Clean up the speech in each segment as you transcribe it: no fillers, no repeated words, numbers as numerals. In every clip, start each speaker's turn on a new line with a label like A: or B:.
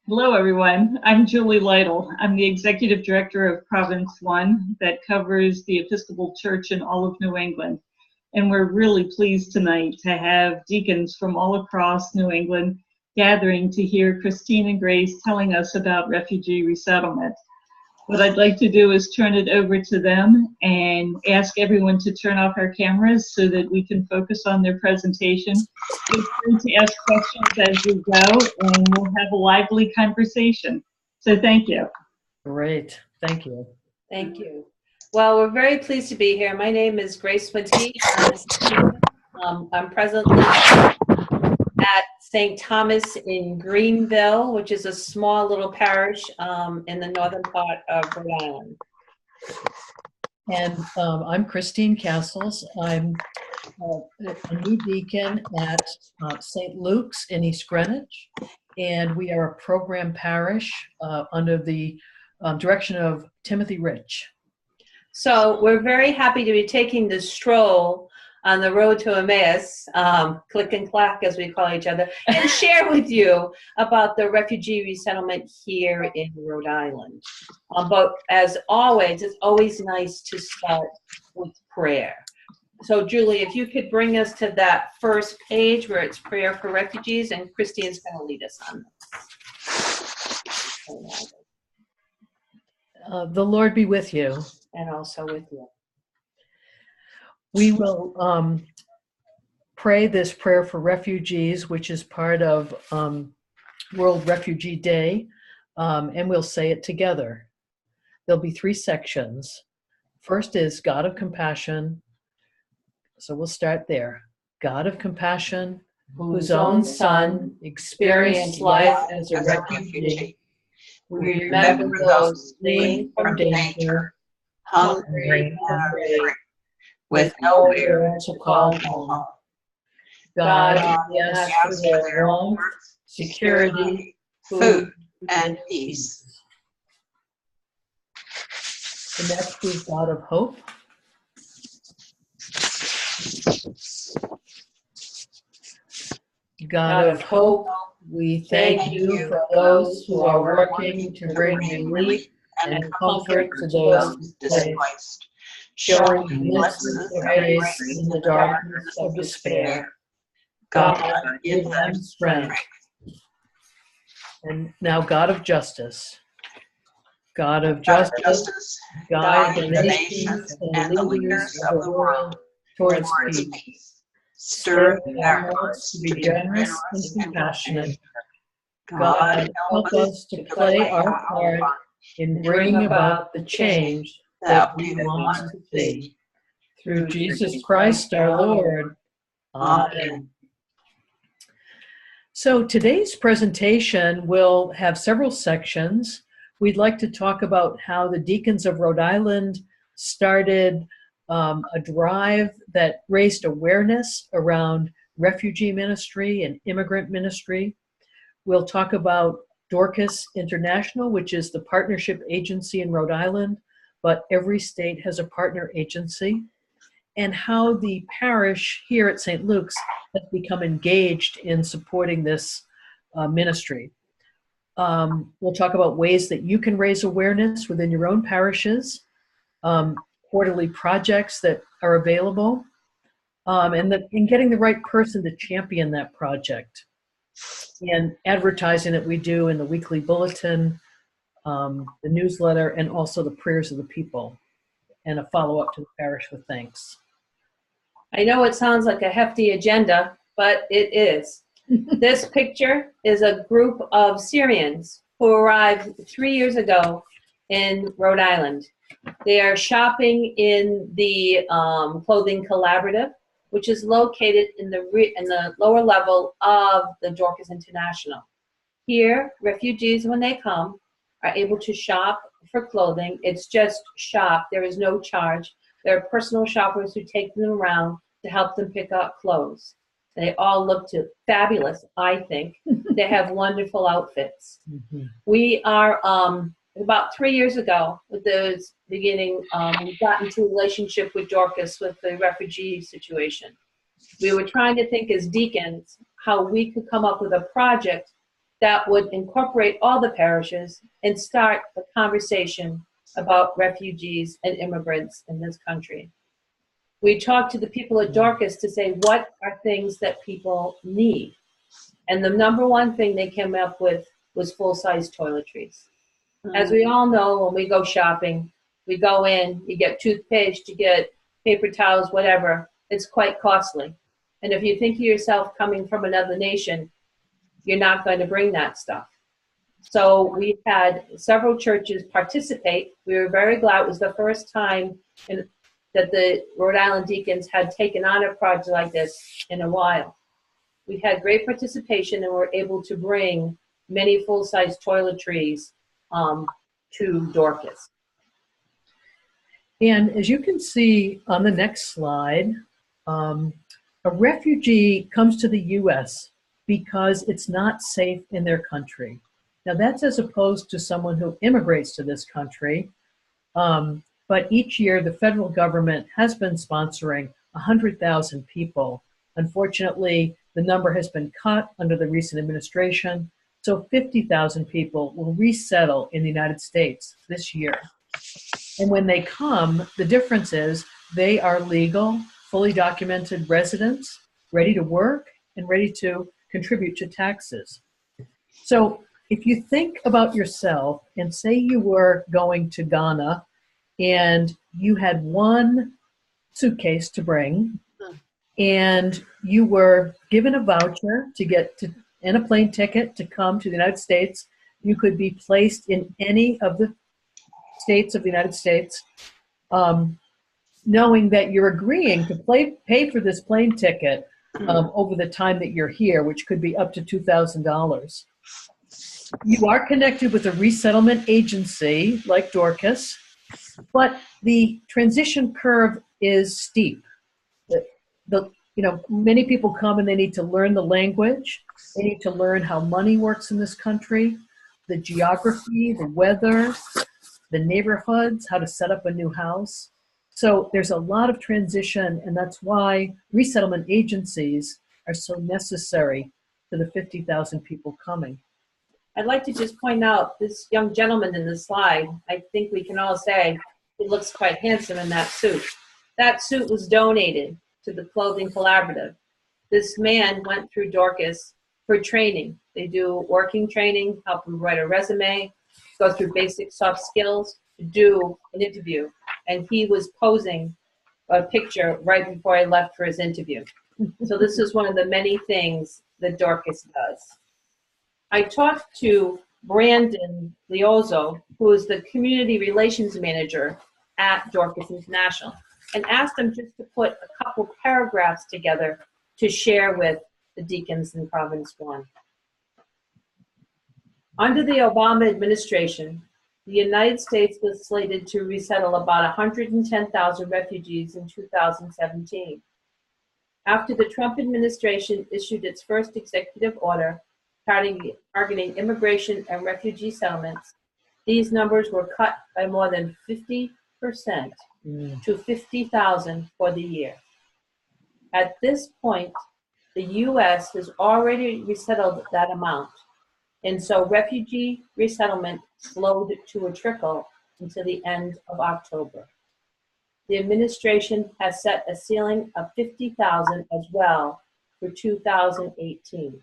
A: Hello, everyone. I'm Julie Lytle. I'm the Executive Director of Province 1 that covers the Episcopal Church in all of New England. And we're really pleased tonight to have deacons from all across New England gathering to hear Christine and Grace telling us about refugee resettlement. What I'd like to do is turn it over to them and ask everyone to turn off our cameras so that we can focus on their presentation. Feel free to ask questions as we go, and we'll have a lively conversation. So thank you.
B: Great, thank you.
C: Thank you. Well, we're very pleased to be here. My name is Grace Swinski. I'm presently at St. Thomas in Greenville, which is a small little parish in the northern part of Rhode Island.
B: And I'm Christine Cassels. I'm a new deacon at St. Luke's in East Greenwich, and we are a program parish under the direction of Timothy Rich.
C: So we're very happy to be taking this stroll on the road to Emmaus, click and clack as we call each other, and share with you about the refugee resettlement here in Rhode Island. But as always, it's always nice to start with prayer. So Julie, if you could bring us to that first page where it's prayer for refugees, and Christine's going to lead us on this.
B: The Lord be with you.
C: And also with you.
B: We will pray this prayer for refugees, which is part of World Refugee Day, and we'll say it together. There'll be three sections. First is God of compassion. So we'll start there. God of compassion, whose own Son experienced life as a refugee. We remember those fleeing from danger, hungry and afraid, with nowhere to call home. God, we ask for their warmth, security, food, and peace. The next is God of hope. God of hope, we thank you for those who are working to bring relief and comfort to those displaced, showing glimpses of grace in the darkness of despair. God, give them strength. And now, God of justice. God of justice, guide the nations and the leaders of the world towards peace. Stir their hearts to be generous and compassionate. God, help us to play our part in bringing about the change that we want to see. Through Jesus Christ our Lord. Amen. So today's presentation will have several sections. We'd like to talk about how the Deacons of Rhode Island started a drive that raised awareness around refugee ministry and immigrant ministry. We'll talk about Dorcas International, which is the partnership agency in Rhode Island, but every state has a partner agency, and how the parish here at St. Luke's has become engaged in supporting this ministry. We'll talk about ways that you can raise awareness within your own parishes, quarterly projects that are available, and in getting the right person to champion that project, and advertising that we do in the weekly bulletin, the newsletter, and also the prayers of the people, and a follow-up to the parish with thanks.
C: I know it sounds like a hefty agenda, but it is. This picture is a group of Syrians who arrived 3 years ago in Rhode Island. They are shopping in the Clothing Collaborative, which is located in the lower level of the Dorcas International. Here, refugees, when they come, are able to shop for clothing. It's just shop. There is no charge. There are personal shoppers who take them around to help them pick out clothes. They all look fabulous, I think. They have wonderful outfits. Mm-hmm. We are, about 3 years ago, with the beginning, we got into a relationship with Dorcas with the refugee situation. We were trying to think as deacons how we could come up with a project that would incorporate all the parishes and start the conversation about refugees and immigrants in this country. We talked to the people at Dorcas to say, what are things that people need? And the number one thing they came up with was full-size toiletries. As we all know, when we go shopping, we go in, you get toothpaste, you get paper towels, whatever. It's quite costly. And if you think of yourself coming from another nation, you're not going to bring that stuff. So we had several churches participate. We were very glad. It was the first time that the Rhode Island Deacons had taken on a project like this in a while. We had great participation and were able to bring many full-size toiletries to Dorcas.
B: And as you can see on the next slide, a refugee comes to the U.S. because it's not safe in their country. Now that's as opposed to someone who immigrates to this country. But each year the federal government has been sponsoring 100,000 people. Unfortunately, the number has been cut under the recent administration. So 50,000 people will resettle in the United States this year. And when they come, the difference is they are legal, fully documented residents, ready to work and ready to contribute to taxes. So if you think about yourself and say you were going to Ghana and you had one suitcase to bring and you were given a voucher to get to and a plane ticket to come to the United States, you could be placed in any of the states of the United States, knowing that you're agreeing to pay for this plane ticket over the time that you're here, which could be up to $2,000. You are connected with a resettlement agency like Dorcas, but the transition curve is steep. Many people come and they need to learn the language. They need to learn how money works in this country, the geography, the weather, the neighborhoods, how to set up a new house. So there's a lot of transition, and that's why resettlement agencies are so necessary to the 50,000 people coming.
C: I'd like to just point out this young gentleman in the slide. I think we can all say he looks quite handsome in that suit. That suit was donated to the Clothing Collaborative. This man went through Dorcas for training. They do working training, help him write a resume, go through basic soft skills to do an interview. And he was posing a picture right before I left for his interview. So this is one of the many things that Dorcas does. I talked to Brandon Liozzo, who is the Community Relations Manager at Dorcas International, and asked him just to put a couple paragraphs together to share with the deacons in Province 1. Under the Obama administration, the United States was slated to resettle about 110,000 refugees in 2017. After the Trump administration issued its first executive order targeting immigration and refugee settlements, these numbers were cut by more than 50% to 50,000 for the year. At this point, the U.S. has already resettled that amount, and so refugee resettlement slowed to a trickle until the end of October. The administration has set a ceiling of 50,000 as well for 2018.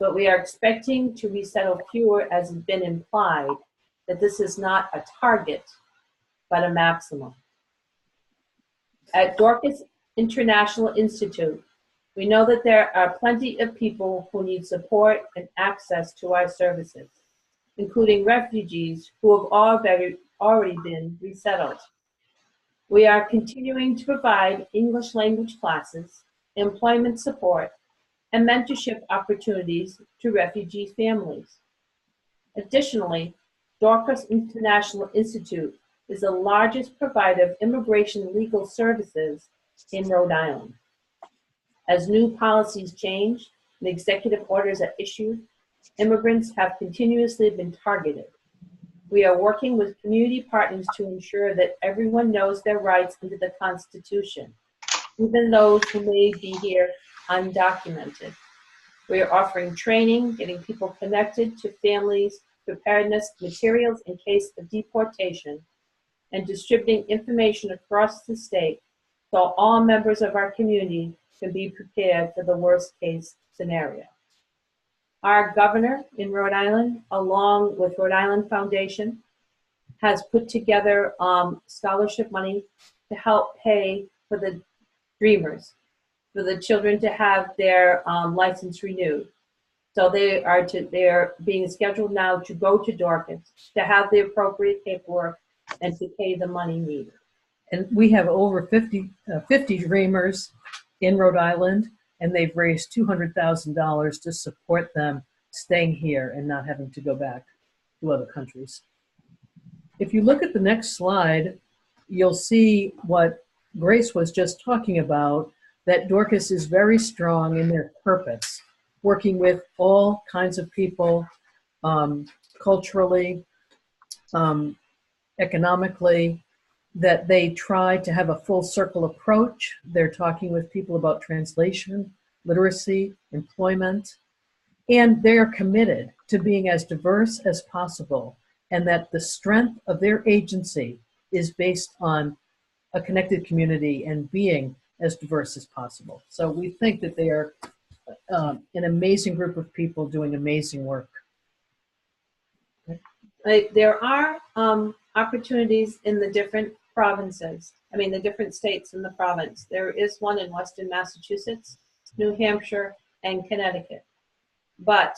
C: But we are expecting to resettle fewer, as has been implied, that this is not a target, but a maximum. At Dorcas International Institute, we know that there are plenty of people who need support and access to our services, including refugees who have already been resettled. We are continuing to provide English language classes, employment support, and mentorship opportunities to refugee families. Additionally, Dorcas International Institute is the largest provider of immigration legal services in Rhode Island. As new policies change and executive orders are issued, immigrants have continuously been targeted. We are working with community partners to ensure that everyone knows their rights under the Constitution, even those who may be here undocumented. We are offering training, getting people connected to families, preparedness materials in case of deportation, and distributing information across the state so all members of our community can be prepared for the worst case scenario. Our governor in Rhode Island, along with Rhode Island Foundation, has put together scholarship money to help pay for the Dreamers, for the children to have their license renewed. So they are being scheduled now to go to Dorcas to have the appropriate paperwork and to pay the money needed.
B: And we have over 50 Dreamers in Rhode Island, and they've raised $200,000 to support them staying here and not having to go back to other countries. If you look at the next slide, you'll see what Grace was just talking about, that Dorcas is very strong in their purpose, working with all kinds of people, culturally, economically, that they try to have a full circle approach. They're talking with people about translation, literacy, employment, and they're committed to being as diverse as possible, and that the strength of their agency is based on a connected community and being as diverse as possible. So we think that they are an amazing group of people doing amazing work.
C: There are opportunities in the different provinces, the different states in the province. There is one in Western Massachusetts, New Hampshire, and Connecticut. But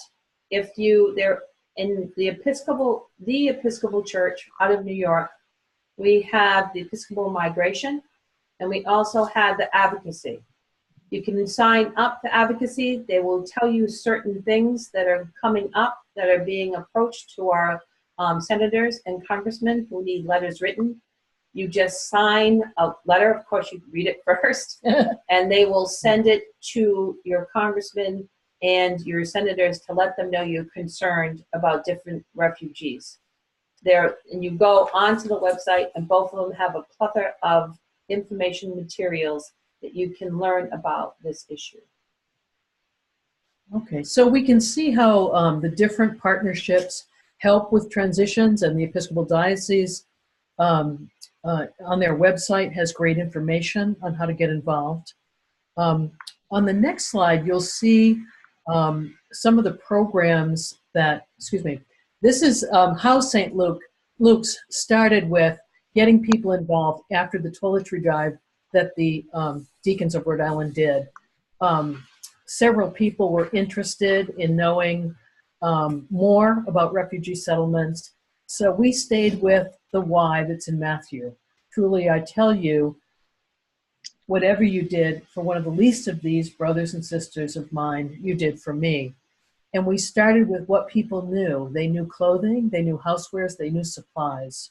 C: if they're in the Episcopal Church out of New York, we have the Episcopal Migration, and we also have the Advocacy. You can sign up to Advocacy. They will tell you certain things that are coming up, that are being approached to our senators and congressmen who need letters written. You just sign a letter. Of course, you read it first, and they will send it to your congressman and your senators to let them know you're concerned about different refugees. And you go onto the website, and both of them have a plethora of information materials that you can learn about this issue.
B: Okay, so we can see how the different partnerships help with transitions, and the Episcopal Diocese on their website has great information on how to get involved. On the next slide, you'll see some of the programs that, this is how St. Luke's started with getting people involved after the toiletry drive that the Deacons of Rhode Island did. Several people were interested in knowing more about refugee settlements. So we stayed with the why that's in Matthew. Truly, I tell you, whatever you did for one of the least of these brothers and sisters of mine, you did for me. And we started with what people knew. They knew clothing, they knew housewares, they knew supplies.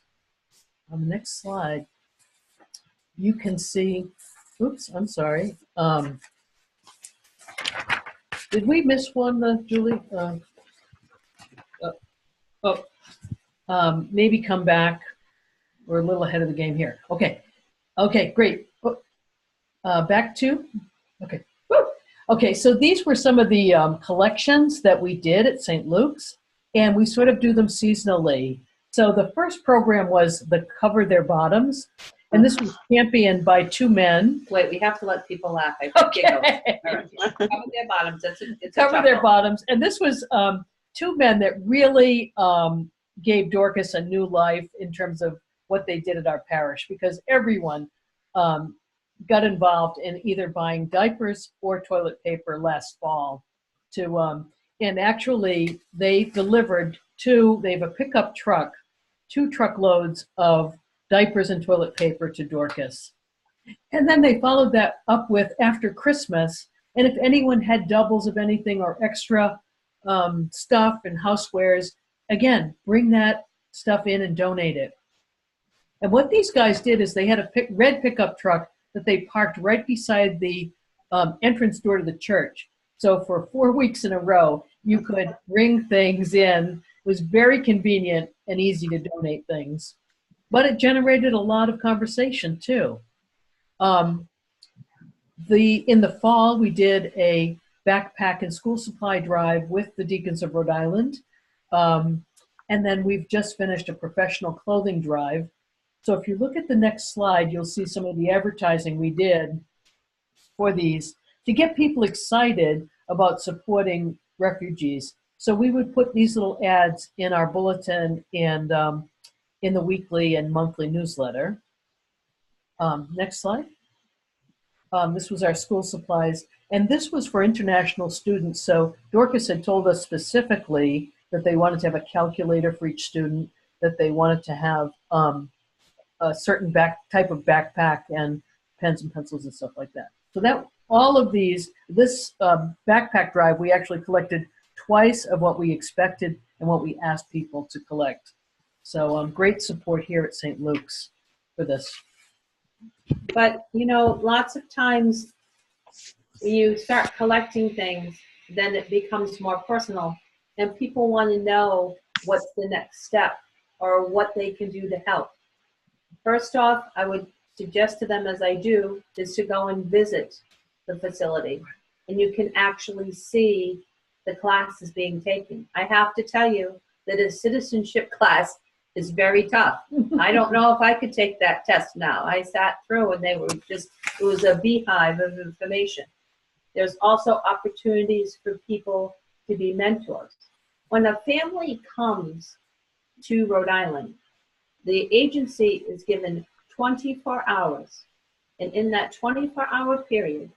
B: On the next slide, you can see, oops, I'm sorry. Did we miss one, Julie? Maybe come back. We're a little ahead of the game here. Okay, great. Back to, okay. Woo. Okay, so these were some of the collections that we did at St. Luke's, and we sort of do them seasonally. So the first program was the Cover Their Bottoms, and this was championed by two men.
C: Wait, we have to let people laugh.
B: Okay.
C: Right. Cover Their Bottoms. It's
B: Cover Their Bottoms, and this was two men that really gave Dorcas a new life in terms of what they did at our parish, because everyone got involved in either buying diapers or toilet paper last fall. And actually they delivered they have a pickup truck, 2 truckloads of diapers and toilet paper to Dorcas. And then they followed that up with after Christmas, and if anyone had doubles of anything or extra stuff and housewares, again, bring that stuff in and donate it. And what these guys did is they had a red pickup truck that they parked right beside the entrance door to the church. So for 4 weeks in a row, you could bring things in. It was very convenient and easy to donate things. But it generated a lot of conversation too. In the fall, we did a backpack and school supply drive with the Deacons of Rhode Island. And then we've just finished a professional clothing drive. So if you look at the next slide, you'll see some of the advertising we did for these to get people excited about supporting refugees. So we would put these little ads in our bulletin and in the weekly and monthly newsletter. Next slide. This was our school supplies. And this was for international students. So Dorcas had told us specifically that they wanted to have a calculator for each student, that they wanted to have a certain type of backpack and pens and pencils and stuff like that. So that all of these, this backpack drive, we actually collected twice of what we expected and what we asked people to collect. So great support here at St. Luke's for this.
C: But, you know, lots of times when you start collecting things, then it becomes more personal. And people want to know what's the next step or what they can do to help. First off, I would suggest to them, as I do, is to go and visit the facility. And you can actually see the classes being taken. I have to tell you that a citizenship class is very tough. I don't know if I could take that test now. I sat through and they were just, it was a beehive of information. There's also opportunities for people to be mentors. When a family comes to Rhode Island, the agency is given 24 hours. And in that 24-hour period,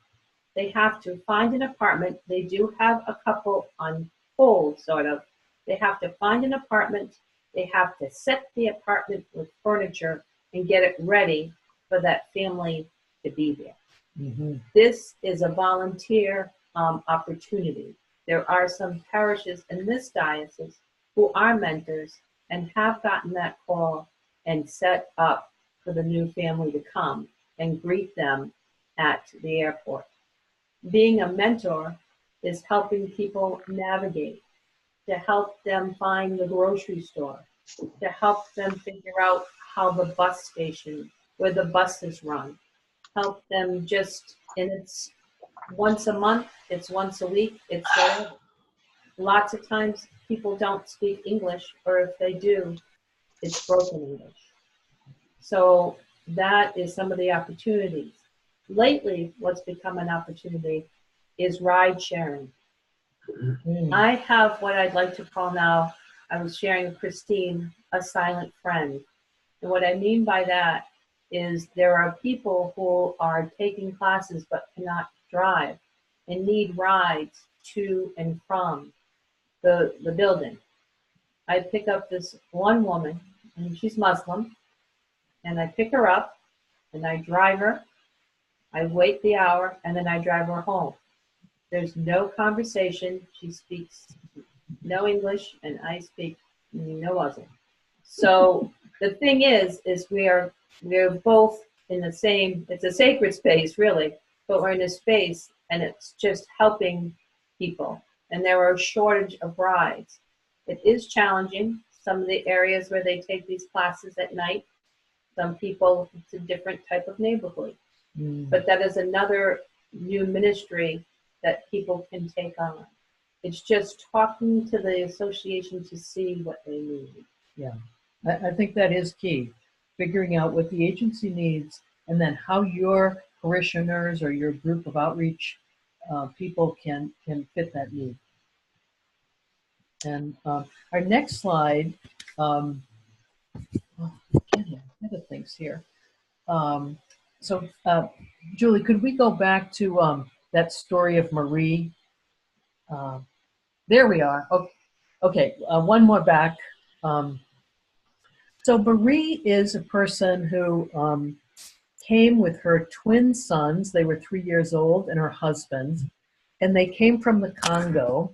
C: they have to find an apartment. They do have a couple on hold, sort of. They have to find an apartment. They have to set the apartment with furniture and get it ready for that family to be there. Mm-hmm. This is a volunteer opportunity. There are some parishes in this diocese who are mentors and have gotten that call and set up for the new family to come and greet them at the airport. Being a mentor is helping people navigate, to help them find the grocery store, to help them figure out how the bus station, where the buses run, help them just, and it's once a month, it's once a week, it's whatever. Lots of times people don't speak English, or if they do, it's broken English. So that is some of the opportunities. Lately, what's become an opportunity is ride sharing. Mm-hmm. I have what I'd like to call now, I was sharing with Christine, a silent friend. And what I mean by that is there are people who are taking classes but cannot drive and need rides to and from the building. I pick up this one woman, and she's Muslim, and I pick her up and I drive her. I wait the hour and then I drive her home. There's no conversation. She speaks no English and I speak no Muslim. So the thing is we're both in the same, it's a sacred space really, but we're in a space and it's just helping people. And there are a shortage of rides. It is challenging. Some of the areas where they take these classes at night, some people, it's a different type of neighborhood. But that is another new ministry that people can take on. It's just talking to the association to see what they need.
B: Yeah, I think that is key. Figuring out what the agency needs and then how your parishioners or your group of outreach people can fit that need. And our next slide, other things here. So, Julie, could we go back to that story of Marie? There we are. Okay, one more back. So Marie is a person who came with her twin sons. They were 3 years old, and her husband. And they came from the Congo.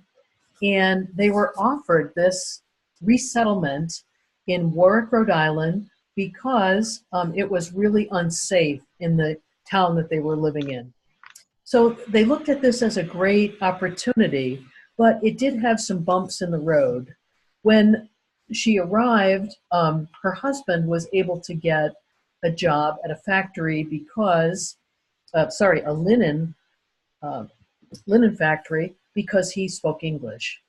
B: And they were offered this resettlement in Warwick, Rhode Island, because it was really unsafe in the town that they were living in. So they looked at this as a great opportunity, but it did have some bumps in the road. When she arrived, her husband was able to get a job at a factory because, a linen linen factory because he spoke English.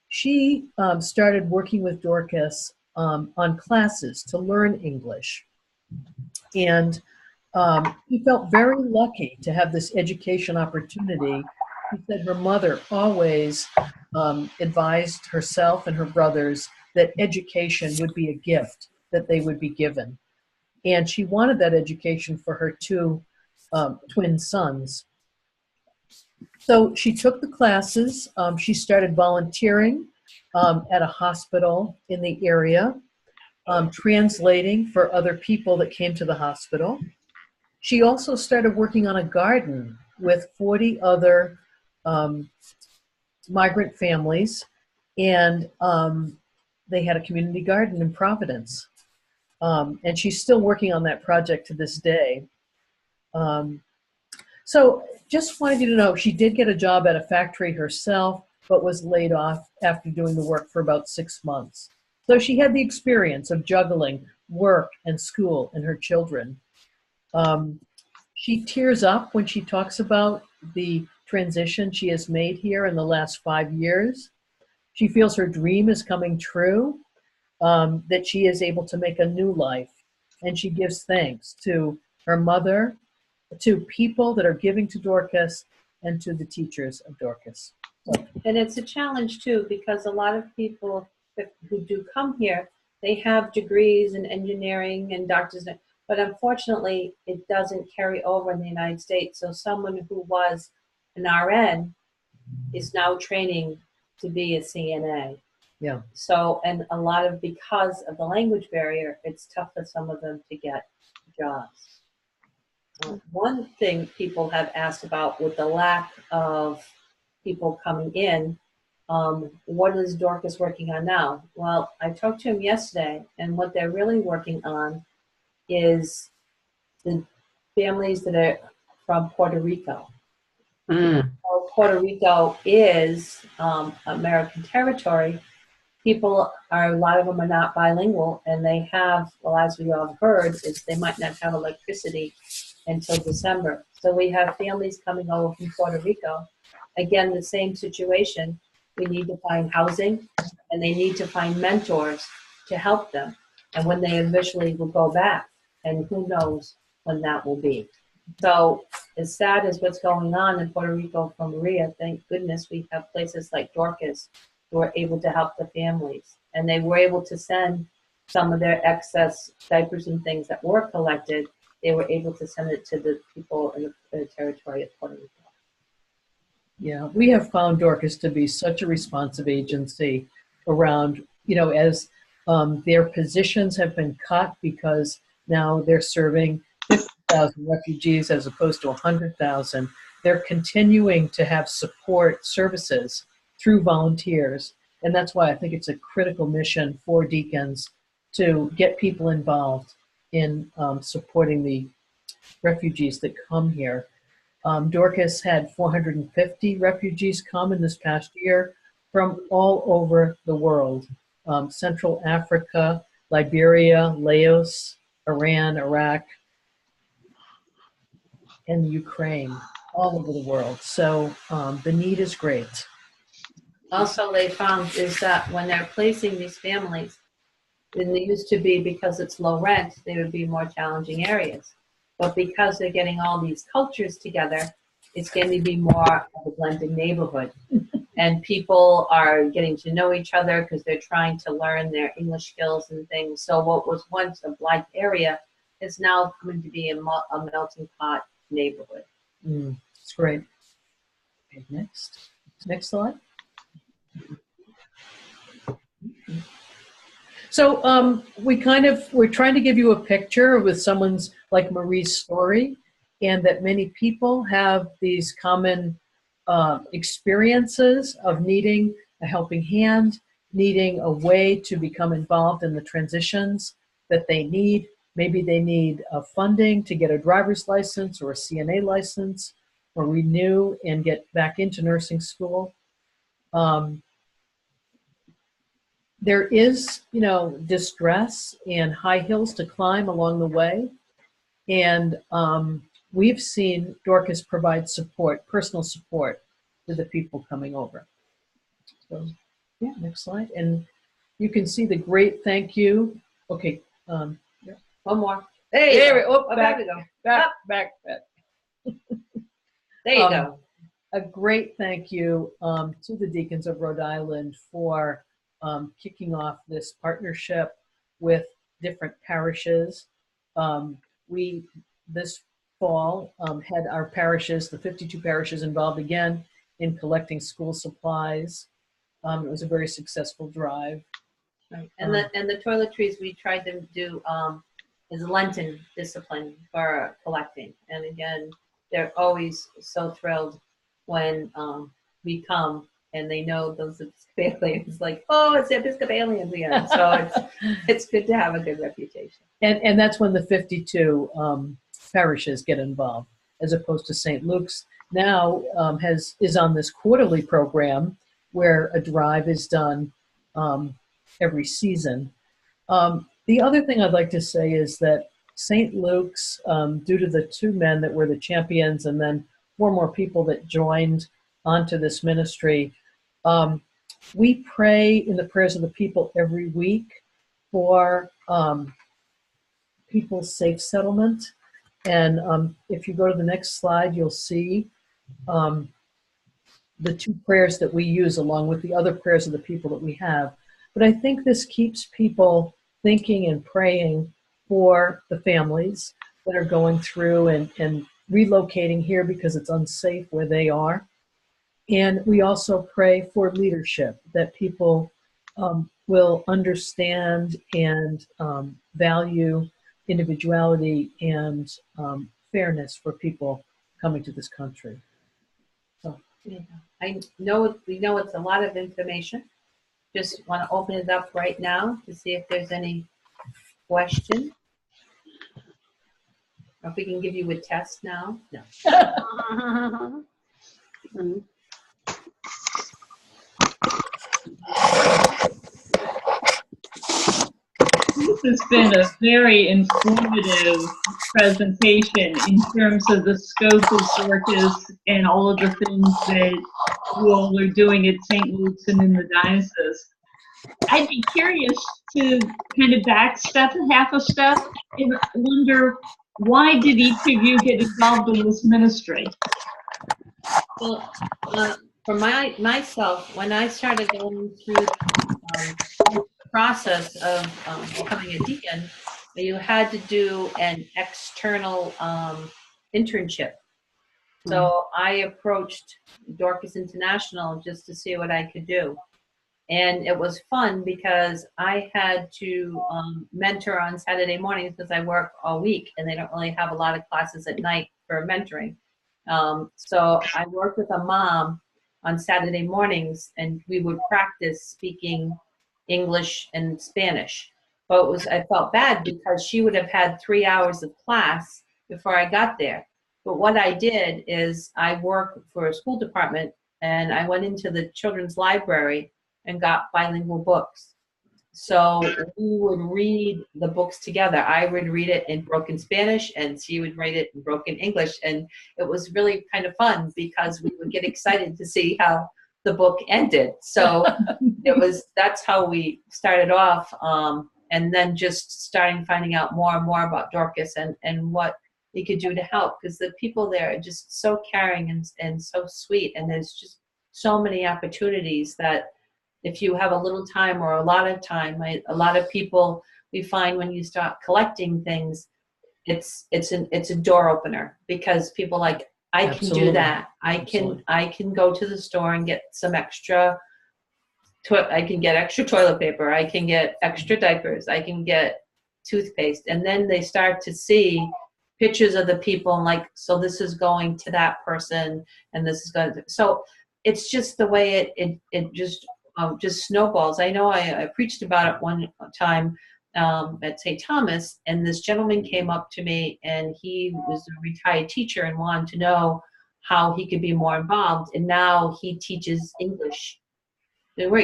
B: She started working with Dorcas on classes to learn English. And he felt very lucky to have this education opportunity. He said her mother always advised herself and her brothers that education would be a gift that they would be given. And she wanted that education for her two twin sons. So she took the classes. She started volunteering at a hospital in the area, translating for other people that came to the hospital. She also started working on a garden with 40 other migrant families, and they had a community garden in Providence. And she's still working on that project to this day. So just wanted you to know, she did get a job at a factory herself, but was laid off after doing the work for about 6 months. So she had the experience of juggling work and school and her children. She tears up when she talks about the transition she has made here in the last 5 years. She feels her dream is coming true, that she is able to make a new life. And she gives thanks to her mother, to people that are giving to Dorcas, and to the teachers of Dorcas.
C: And it's a challenge too, because a lot of people who do come here, they have degrees in engineering and doctors, but unfortunately it doesn't carry over in the United States. So someone who was an RN is now training to be a CNA.
B: Yeah.
C: So, and a lot of, because of the language barrier, it's tough for some of them to get jobs. One thing people have asked about with the lack of people coming in, what is Dorcas working on now? Well, I talked to him yesterday, and what they're really working on is the families that are from Puerto Rico. So Puerto Rico is American territory. People are, a lot of them are not bilingual, and they have, well, as we all heard, is they might not have electricity until December. So we have families coming over from Puerto Rico. Again, the same situation. We need to find housing, and they need to find mentors to help them. And when they eventually will go back, and who knows when that will be. So as sad as what's going on in Puerto Rico from Maria, thank goodness we have places like Dorcas who are able to help the families. And they were able to send some of their excess diapers and things that were collected. They were able to send it to the people in the territory of Puerto Rico.
B: Yeah, we have found Dorcas to be such a responsive agency around, as their positions have been cut because now they're serving 50,000 refugees as opposed to 100,000. They're continuing to have support services through volunteers. And that's why I think it's a critical mission for Deacons to get people involved in supporting the refugees that come here. Dorcas had 450 refugees come in this past year from all over the world. Central Africa, Liberia, Laos, Iran, Iraq, and Ukraine, all over the world. So the need is great.
C: Also, they found is that when they're placing these families, and they used to be, because it's low rent, they would be more challenging areas. But because they're getting all these cultures together, it's going to be more of a blended neighborhood. And people are getting to know each other because they're trying to learn their English skills and things. So what was once a black area is now coming to be a melting pot neighborhood.
B: It's great. Okay, next slide. So we're trying to give you a picture with someone's like Marie's story, and that many people have these common experiences of needing a helping hand, needing a way to become involved in the transitions that they need. Maybe they need funding to get a driver's license or a CNA license, or renew and get back into nursing school. There is, distress and high hills to climb along the way. And we've seen Dorcas provide support, personal support, to the people coming over. So, yeah, next slide. And you can see the great thank you. Okay. Yeah.
C: One more.
B: There we go.
C: There we go.
B: Back.
C: There you go.
B: A great thank you to the Deacons of Rhode Island for kicking off this partnership with different parishes. We, this fall, had our parishes, the 52 parishes, involved again in collecting school supplies. It was a very successful drive.
C: Right. And the toiletries we tried to do is Lenten discipline for collecting. And again, they're always so thrilled when we come and they know those Episcopalians, like, oh, it's Episcopalians again. So it's good to have a good reputation.
B: And that's when the 52 parishes get involved, as opposed to St. Luke's now is on this quarterly program where a drive is done every season. The other thing I'd like to say is that St. Luke's, due to the 2 men that were the champions and then 4 more people that joined onto this ministry, we pray in the prayers of the people every week for people's safe settlement. And if you go to the next slide, you'll see the 2 prayers that we use along with the other prayers of the people that we have. But I think this keeps people thinking and praying for the families that are going through and relocating here because it's unsafe where they are. And we also pray for leadership, that people will understand and value individuality and fairness for people coming to this country. So,
C: yeah. We know it's a lot of information. Just want to open it up right now to see if there's any question. Or if we can give you a test now. No.
A: This has been a very informative presentation in terms of the scope of Dorcas and all of the things that you all are doing at St. Luke's and in the diocese. I'd be curious to kind of backstep half a step and wonder, why did each of you get involved in this ministry?
C: Well, for myself, when I started going through the process of becoming a deacon, you had to do an external internship. So I approached Dorcas International just to see what I could do. And it was fun because I had to mentor on Saturday mornings because I work all week and they don't really have a lot of classes at night for mentoring. So I worked with a mom on Saturday mornings and we would practice speaking English and Spanish. But I felt bad because she would have had 3 hours of class before I got there. But what I did is I worked for a school department and I went into the children's library and got bilingual books. So we would read the books together. I would read it in broken Spanish and she would read it in broken English. And it was really kind of fun because we would get excited to see how the book ended. So that's how we started off. And then just finding out more and more about Dorcas and what we could do to help, because the people there are just so caring and so sweet. And there's just so many opportunities that if you have a little time or a lot of time, a lot of people, we find when you start collecting things, it's a door opener, because people like, I can do that. I can go to the store and get some extra. I can get extra toilet paper. I can get extra diapers. I can get toothpaste. And then they start to see pictures of the people and like, so this is going to that person and this is going to, so it's just the way it just snowballs. I know I preached about it one time at St. Thomas, and this gentleman came up to me and he was a retired teacher and wanted to know how he could be more involved, and now he teaches English.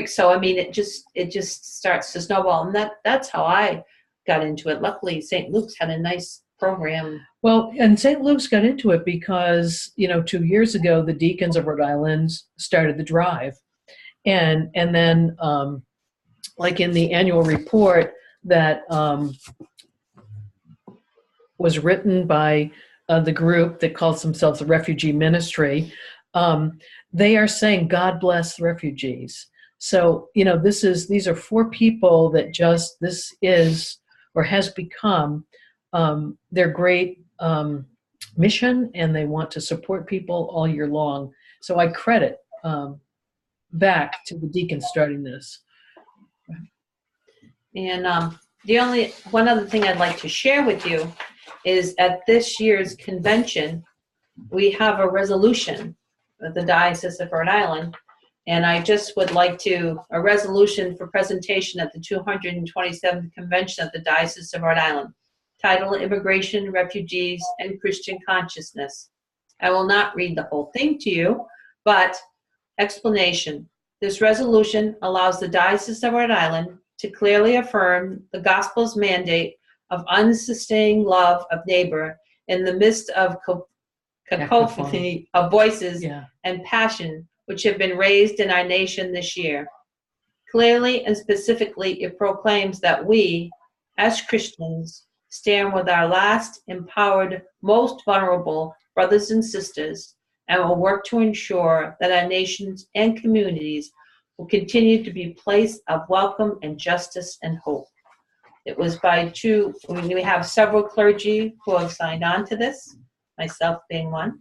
C: So I mean, it just starts to snowball, and that's how I got into it. Luckily, St. Luke's had a nice program.
B: Well, and St. Luke's got into it because, 2 years ago, the Deacons of Rhode Island started the drive. And then, like in the annual report that was written by the group that calls themselves the Refugee Ministry, they are saying, God bless refugees. So, these are 4 people that this is or has become their great mission, and they want to support people all year long. So I credit back to the deacons starting this.
C: And one other thing I'd like to share with you is at this year's convention, we have a resolution of the Diocese of Rhode Island. And I just would like a resolution for presentation at the 227th Convention of the Diocese of Rhode Island, titled Immigration, Refugees, and Christian Consciousness. I will not read the whole thing to you, but explanation. This resolution allows the Diocese of Rhode Island to clearly affirm the Gospel's mandate of unsustaining love of neighbor in the midst of cacophony of voices and passion which have been raised in our nation this year. Clearly and specifically, it proclaims that we, as Christians, stand with our last empowered, most vulnerable brothers and sisters, and will work to ensure that our nations and communities will continue to be a place of welcome and justice and hope. It was by we have several clergy who have signed on to this, myself being one,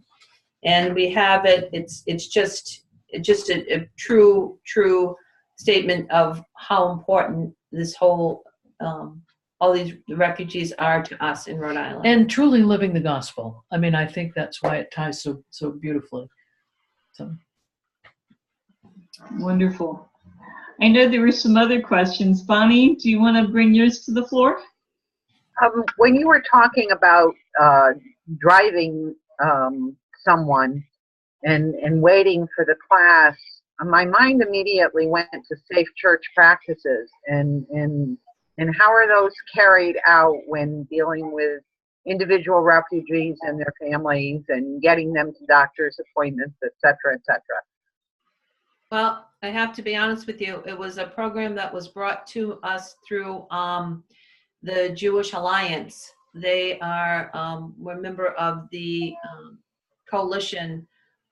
C: and we have it's just a true statement of how important this whole all these refugees are to us in Rhode Island.
B: And truly living the gospel. I mean, I think that's why it ties so beautifully. So
A: wonderful. I know there were some other questions. Bonnie, do you want to bring yours to the floor?
D: When you were talking about driving someone and waiting for the class, my mind immediately went to safe church practices and how are those carried out when dealing with individual refugees and their families and getting them to doctor's appointments, et cetera, et cetera?
C: Well, I have to be honest with you. It was a program that was brought to us through the Jewish Alliance. They are we're a member of the coalition,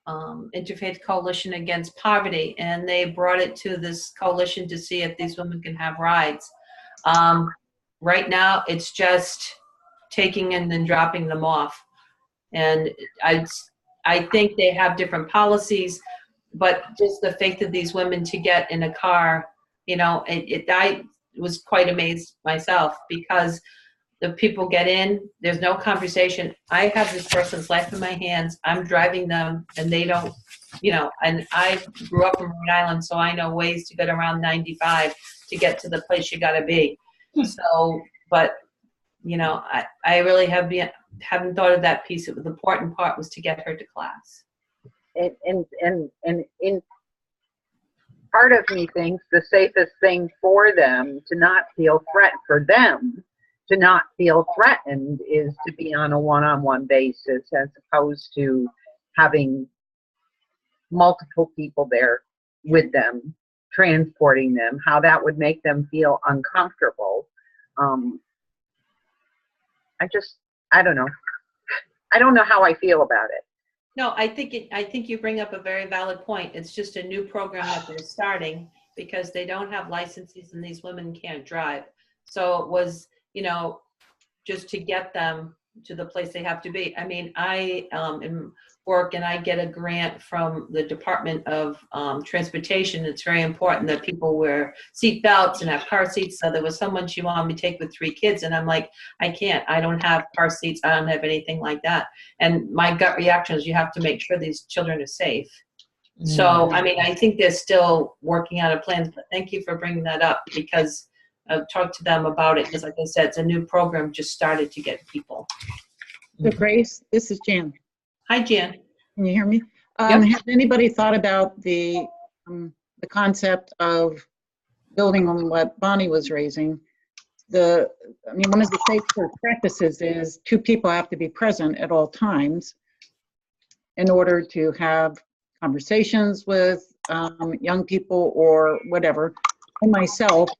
C: Interfaith Coalition Against Poverty, and they brought it to this coalition to see if these women can have rides. Right now, it's just taking and then dropping them off. And I think they have different policies, but just the faith of these women to get in a car, I was quite amazed myself because the people get in, there's no conversation. I have this person's life in my hands. I'm driving them and they don't, and I grew up in Rhode Island, so I know ways to get around 95 to get to the place you gotta be. So, but, I really haven't thought of that piece. The important part was to get her to class.
D: And part of me thinks the safest thing for them to not feel threatened is to be on a one-on-one basis as opposed to having multiple people there with them, transporting them, how that would make them feel uncomfortable. I don't know. I don't know how I feel about it.
C: No, I think you bring up a very valid point. It's just a new program that they're starting because they don't have licenses and these women can't drive. So it was, just to get them to the place they have to be. I mean, I work and I get a grant from the Department of Transportation. It's very important that people wear seat belts and have car seats. So there was someone she wanted me to take with 3 kids, and I'm like, I can't. I don't have car seats. I don't have anything like that. And my gut reaction is you have to make sure these children are safe. So, I mean, I think they're still working out a plan. But thank you for bringing that up because I've talked to them about it because, like I said, it's a new program just started to get people.
E: So Grace, this is Jan.
C: Hi, Jan.
E: Can you hear me?
B: Yep.
E: Has anybody thought about the concept of building on what Bonnie was raising, one of the safe church practices is 2 people have to be present at all times in order to have conversations with young people or whatever. I myself,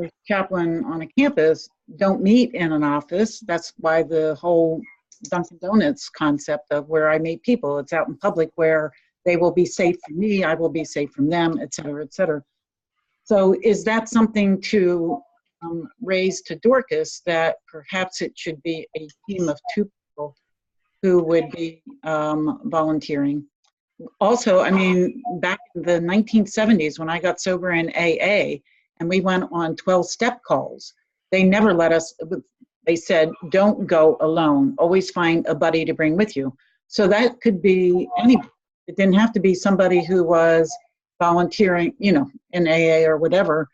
E: as a chaplain on a campus, don't meet in an office. That's why the whole Dunkin' Donuts concept of where I meet people, it's out in public where they will be safe from me, I will be safe from them, et cetera, et cetera. So is that something to raise to Dorcas, that perhaps it should be a team of 2 people who would be volunteering? Also, I mean, back in the 1970s when I got sober in AA and we went on 12-step calls, they never let us, they said, don't go alone, always find a buddy to bring with you. So that could be anybody. It didn't have to be somebody who was volunteering, you know, in AA or whatever,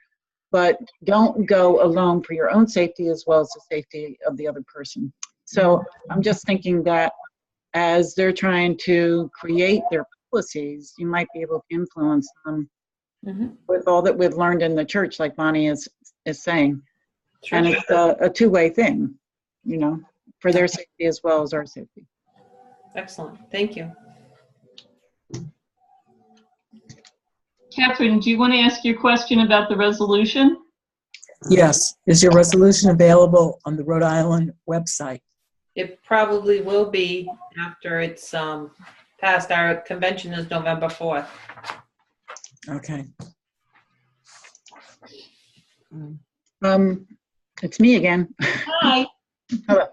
E: but don't go alone for your own safety as well as the safety of the other person. So I'm just thinking that as they're trying to create their policies, you might be able to influence them with all that we've learned in the church, like Bonnie is saying. Sure. And it's a two-way thing, you know, for their safety as well as our safety.
C: Excellent. Thank you.
A: Catherine, do you want to ask your question about the resolution?
F: Yes. Is your resolution available on the Rhode Island website?
C: It probably will be after it's passed. Our convention is November 4th.
F: Okay.
E: It's me again.
C: Hi.
E: Hello.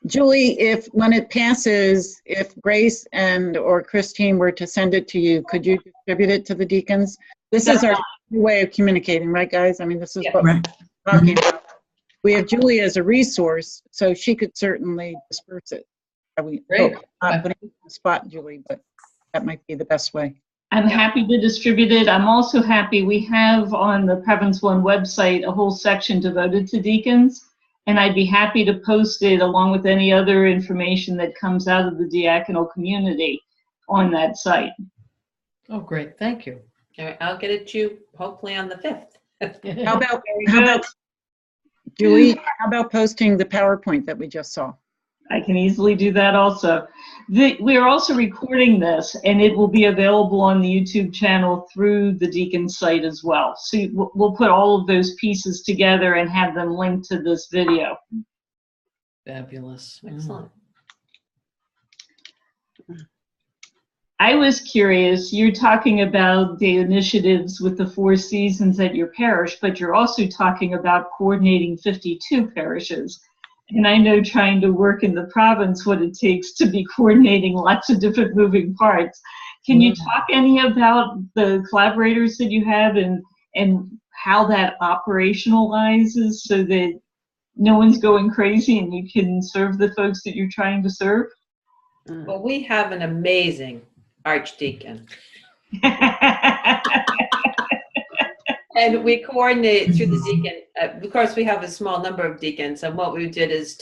E: Julie, when it passes, if Grace or Christine were to send it to you, could you distribute it to the deacons? This is our way of communicating, right, guys? I mean, this is what we're talking about. We have Julie as a resource, so she could certainly disperse it.
C: Great.
E: Not putting you on the spot, Julie, but that might be the best way.
A: I'm happy to distribute it. I'm also happy we have on the Province One website a whole section devoted to deacons, and I'd be happy to post it along with any other information that comes out of the diaconal community on that site.
B: Oh, great. Thank you.
C: All right, I'll get it to you hopefully on the 5th.
E: How about Julie, how about posting the PowerPoint that we just saw?
A: I can easily do that also. We are also recording this, and it will be available on the YouTube channel through the Deacon site as well. So we'll put all of those pieces together and have them linked to this video.
B: Fabulous.
C: Excellent.
A: I was curious, you're talking about the initiatives with the 4 seasons at your parish, but you're also talking about coordinating 52 parishes. And I know trying to work in the province what it takes to be coordinating lots of different moving parts. Can you talk any about the collaborators that you have and how that operationalizes so that no one's going crazy and you can serve the folks that you're trying to serve?
C: Well, we have an amazing archdeacon. And we coordinate through the deacon. Of course, we have a small number of deacons, and what we did is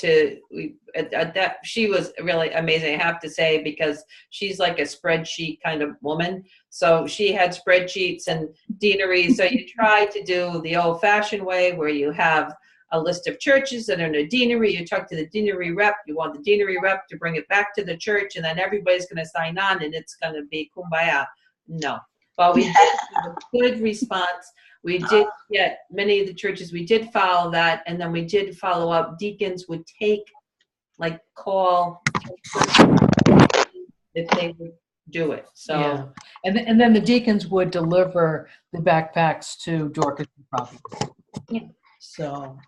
C: she was really amazing, I have to say, because she's like a spreadsheet kind of woman. So she had spreadsheets and deaneries. So you try to do the old-fashioned way where you have a list of churches that are in a deanery. You talk to the deanery rep. You want the deanery rep to bring it back to the church, and then everybody's going to sign on, and it's going to be kumbaya. No. But we did have a good response. We did get many of the churches, we did follow that, and then we did follow up. Deacons would call if they would do it. So,
B: yeah. And then the deacons would deliver the backpacks to Dorcas Province.
C: Yeah.
B: So,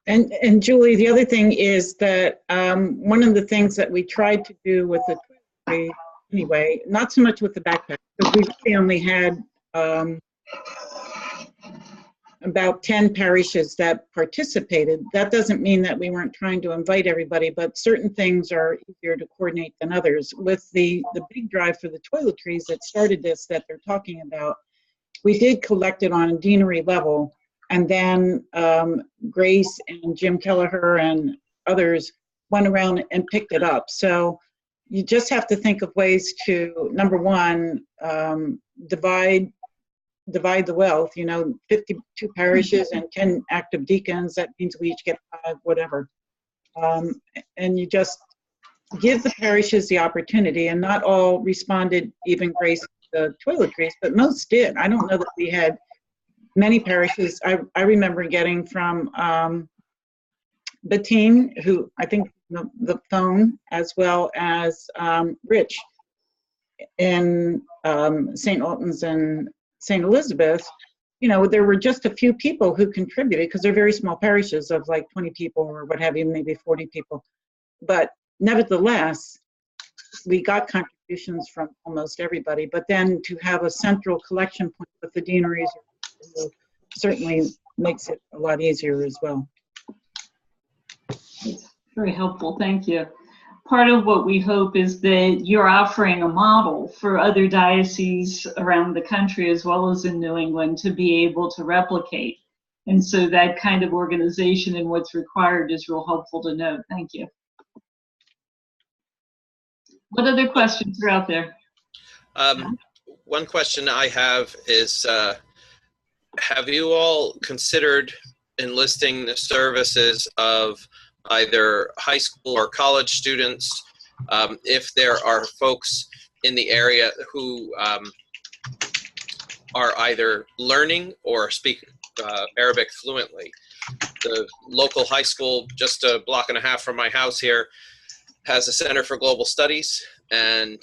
E: and Julie, the other thing is that one of the things that we tried to do with the toiletry, anyway, not so much with the backpack, because we really only had about 10 parishes that participated. That doesn't mean that we weren't trying to invite everybody, but certain things are easier to coordinate than others. With the big drive for the toiletries that started this, that they're talking about, we did collect it on a deanery level, and then Grace and Jim Kelleher and others went around and picked it up. So you just have to think of ways to, number one, divide divide the wealth, 52 parishes and 10 active deacons, that means we each get 5, whatever. And you just give the parishes the opportunity, and not all responded even grace the toiletries, but most did. I don't know that we had many parishes. I remember getting from Bettine, who I think the phone, as well as Rich in St. Alton's and St. Elizabeth. There were just a few people who contributed, because they're very small parishes of like 20 people or what have you, maybe 40 people. But nevertheless, we got contributions from almost everybody. But then to have a central collection point with the deaneries certainly makes it a lot easier as well.
A: Very helpful, thank you. Part of what we hope is that you're offering a model for other dioceses around the country, as well as in New England, to be able to replicate. And so that kind of organization and what's required is real helpful to know. Thank you. What other questions are out there?
G: One question I have is, have you all considered enlisting the services of either high school or college students, if there are folks in the area who are either learning or speak Arabic fluently? The local high school, just a block and a half from my house here, has a Center for Global Studies, and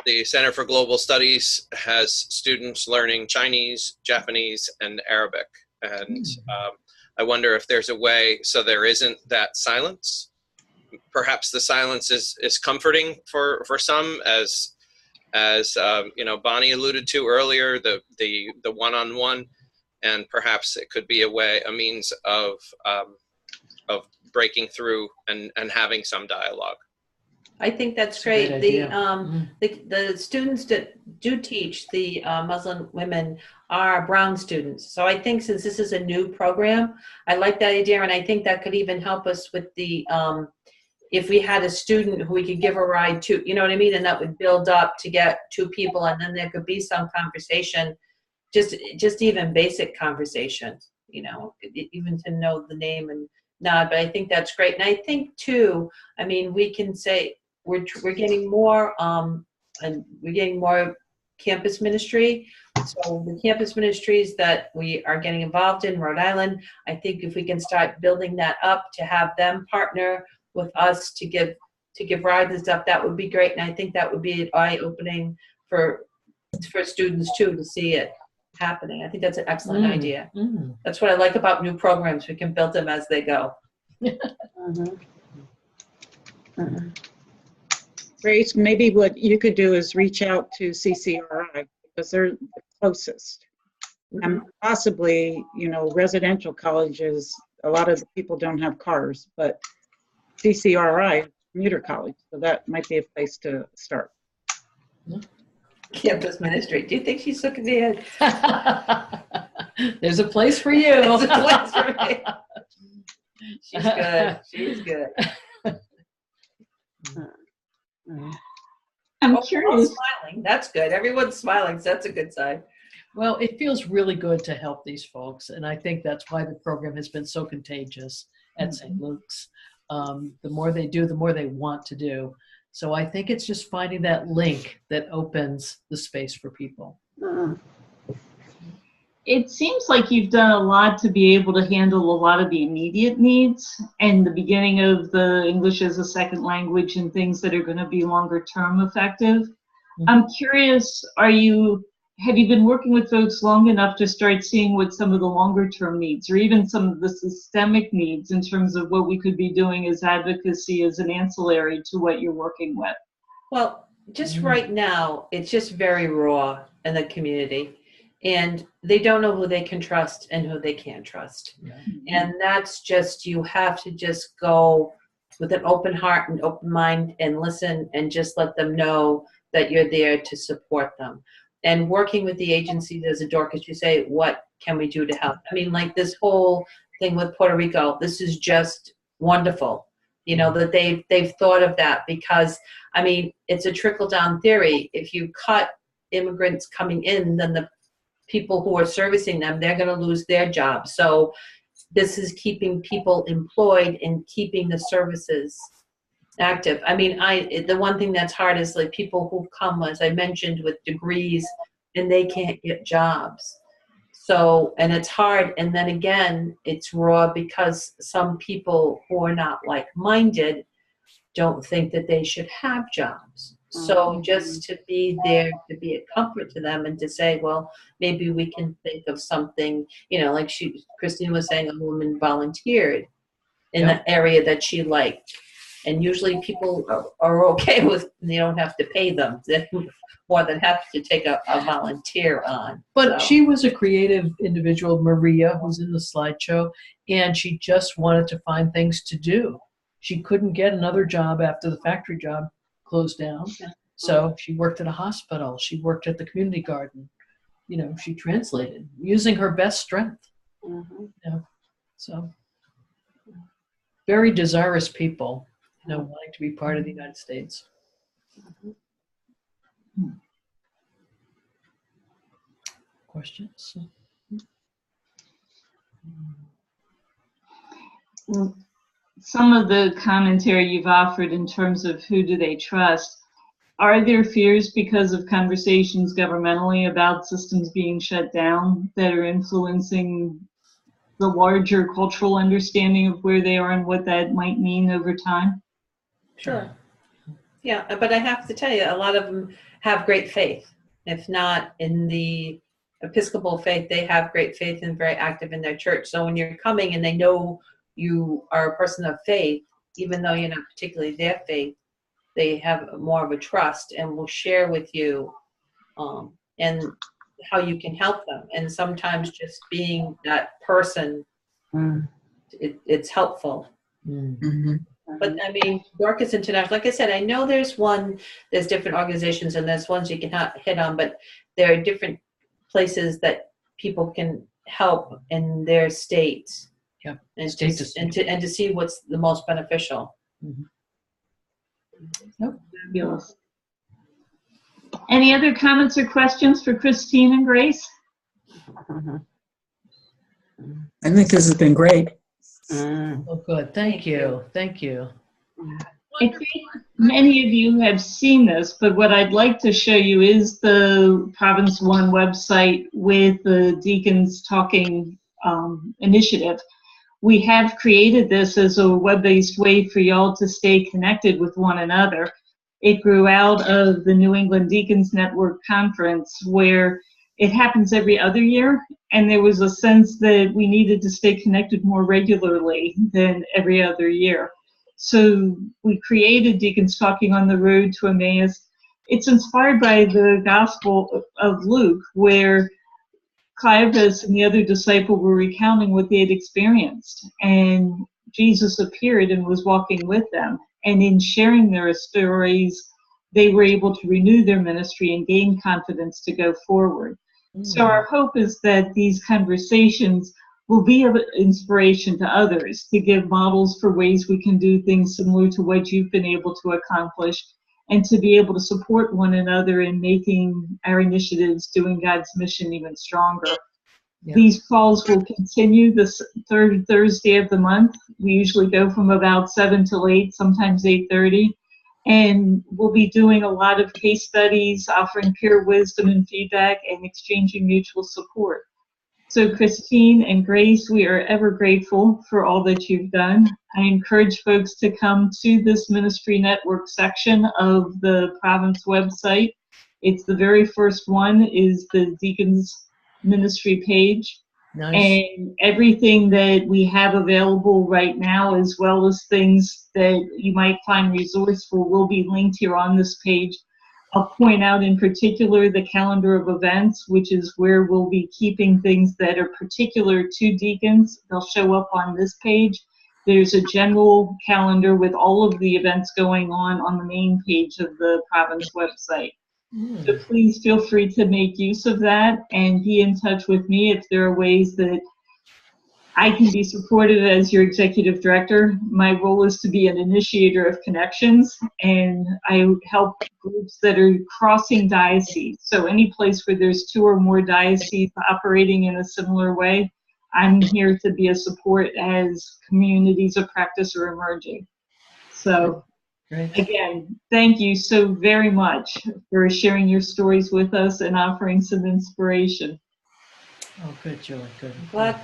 G: the Center for Global Studies has students learning Chinese, Japanese, and Arabic. And I wonder if there's a way so there isn't that silence. Perhaps the silence is comforting for some, as Bonnie alluded to earlier, the one-on-one, and perhaps it could be a means of breaking through and having some dialogue.
C: I think that's
B: Great
C: great.
B: idea.
C: The students that do teach, the Muslim women, are Brown students. So I think since this is a new program, I like that idea, and I think that could even help us with the, if we had a student who we could give a ride to, you know what I mean? And that would build up to get 2 people, and then there could be some conversation, just even basic conversation, even to know the name and nod. But I think that's great. And I think too, we can say we're getting more, and we're getting more campus ministry. So the campus ministries that we are getting involved in Rhode Island, I think if we can start building that up to have them partner with us to give rides and stuff, that would be great. And I think that would be eye-opening for students too, to see it happening. I think that's an excellent idea. That's what I like about new programs. We can build them as they go.
E: Grace, maybe what you could do is reach out to CCRI, because they're the closest. And possibly, residential colleges, a lot of the people don't have cars, but CCRI is commuter college, so that might be a place to start.
C: Campus ministry. Do you think she's looking me in?
B: There's a place for you.
C: There's a place for me. She's good. She's good.
A: I'm curious.
C: Smiling. That's good. Everyone's smiling, so that's a good sign.
B: Well, it feels really good to help these folks, and I think that's why the program has been so contagious at St. Luke's. The more they do, the more they want to do. So I think it's just finding that link that opens the space for people.
A: It seems like you've done a lot to be able to handle a lot of the immediate needs and the beginning of the English as a second language and things that are going to be longer term effective. I'm curious, have you been working with folks long enough to start seeing what some of the longer term needs, or even some of the systemic needs in terms of what we could be doing as advocacy as an ancillary to what you're working with?
C: Well, just right now, it's just very raw in the community. And they don't know who they can trust and who they can't trust. And that's just, you have to just go with an open heart and open mind and listen, and just let them know that you're there to support them. And working with the agencies as a Dorcas, you say, what can we do to help? Like this whole thing with Puerto Rico, this is just wonderful, that they've thought of that, because, it's a trickle-down theory. If you cut immigrants coming in, then the people who are servicing them, they're going to lose their jobs. So this is keeping people employed and keeping the services active. I mean, the one thing that's hard is like people who come, as I mentioned, with degrees and they can't get jobs. So, and it's hard. And then again, it's raw because some people who are not like-minded don't think that they should have jobs. So just to be there, to be a comfort to them and to say, well, maybe we can think of something, you know, like Christine was saying, a woman volunteered in the area that she liked. And usually people are okay with, they don't have to pay them. They're more than happy to take a volunteer on.
B: But she was a creative individual, Maria, who's in the slideshow, and she just wanted to find things to do. She couldn't get another job after the factory job closed down. So she worked at a hospital. She worked at the community garden. You know, she translated using her best strength. You know, so very desirous people, you know, wanting to be part of the United States. Questions?
A: Some of the commentary you've offered in terms of who do they trust, are there fears because of conversations governmentally about systems being shut down that are influencing the larger cultural understanding of where they are and what that might mean over time?
C: Sure. Yeah, but I have to tell you, a lot of them have great faith. If not in the Episcopal faith, they have great faith and very active in their church. So when you're coming and they know you are a person of faith, even though you're not particularly their faith, they have more of a trust and will share with you and how you can help them. And sometimes just being that person, it's helpful. But I mean, Dorcas International, like I said, I know there's different organizations and there's ones you can hit on, but there are different places that people can help in their states.
B: Yep.
C: And to see what's the most beneficial.
A: Fabulous. Any other comments or questions for Christine and Grace?
F: I think this has been great.
B: Oh, good. Thank you. Thank you.
A: I think many of you have seen this, but what I'd like to show you is the Province One website with the Deacons Talking initiative. We have created this as a web-based way for y'all to stay connected with one another. It grew out of the New England Deacons Network Conference, where it happens every other year, and there was a sense that we needed to stay connected more regularly than every other year. So we created Deacons Talking on the Road to Emmaus. It's inspired by the Gospel of Luke, where Caiaphas and the other disciple were recounting what they had experienced, and Jesus appeared and was walking with them. And in sharing their stories, they were able to renew their ministry and gain confidence to go forward. So our hope is that these conversations will be of inspiration to others, to give models for ways we can do things similar to what you've been able to accomplish, and to be able to support one another in making our initiatives doing God's mission even stronger. Yeah. These calls will continue this third Thursday of the month. We usually go from about 7 till 8, sometimes 8:30. And we'll be doing a lot of case studies, offering peer wisdom and feedback, and exchanging mutual support. So Christine and Grace, we are ever grateful for all that you've done. I encourage folks to come to this ministry network section of the province website. It's the very first one is the Deacons ministry page.
B: Nice.
A: And everything that we have available right now, as well as things that you might find resourceful, will be linked here on this page. I'll point out in particular the calendar of events, which is where we'll be keeping things that are particular to deacons. They'll show up on this page. There's a general calendar with all of the events going on the main page of the province website. So please feel free to make use of that and be in touch with me if there are ways that I can be supportive as your executive director. My role is to be an initiator of connections, and I help groups that are crossing dioceses. So any place where there's 2 or more dioceses operating in a similar way, I'm here to be a support as communities of practice are emerging. So
B: Great.
A: again, thank you so very much for sharing your stories with us and offering some inspiration.
B: Oh, good, Julie, good.
C: Glad-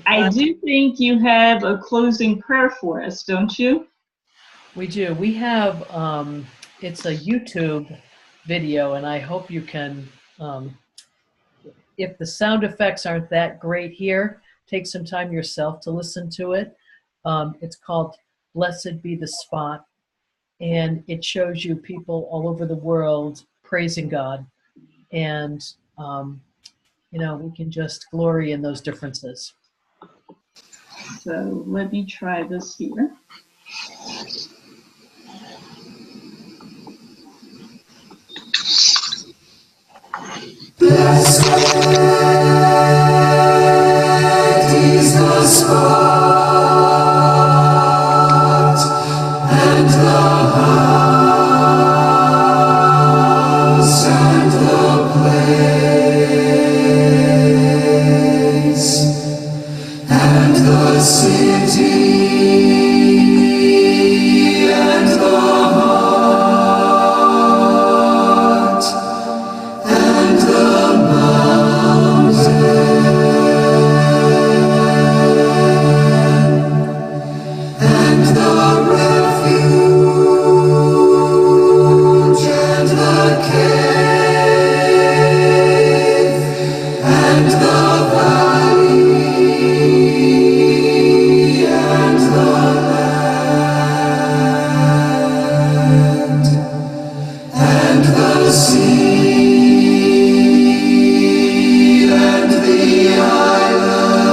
A: I do think you have a closing prayer for us, don't you?
B: We do. We have, it's a YouTube video, and I hope you can, if the sound effects aren't that great here, take some time yourself to listen to it. It's called Blessed Be the Spot, and it shows you people all over the world praising God. And, you know, we can just glory in those differences.
A: So let me try this here.
H: Is the spot and the house and the place and the city and the heart and the mountain and the refuge and the cave and the valley and the land and the sea and the island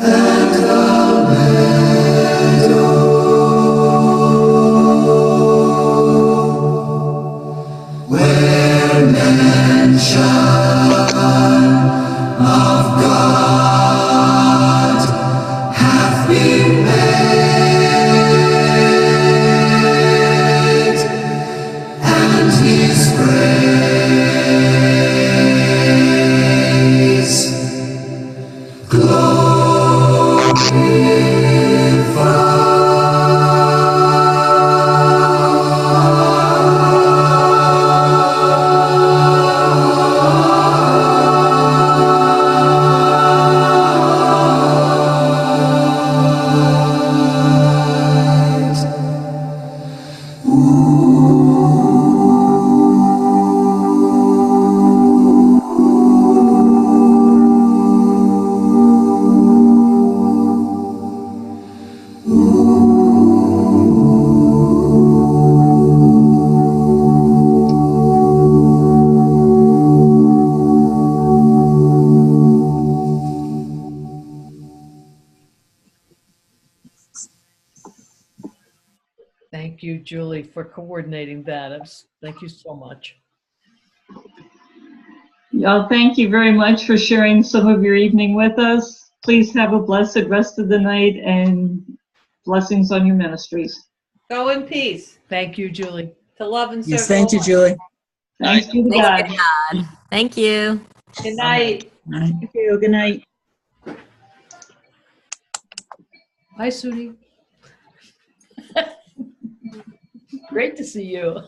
H: and the meadow, where mention of God hath been made, and His praise
B: Thank you, Julie, for coordinating that. Thank you so much.
A: Y'all, thank you very much for sharing some of your evening with us. Please have a blessed rest of the night and blessings on your ministries.
C: Go in peace
B: Thank you, Julie.
C: to love and serve.
F: Yes, thank you,
C: the Lord.
F: Julie.
A: Thanks be to
I: Thanks
A: God.
I: be to God. Thank you.
C: Good night.
F: Night.
E: Thank you. Good night.
B: Hi, Sudi. Great to see you.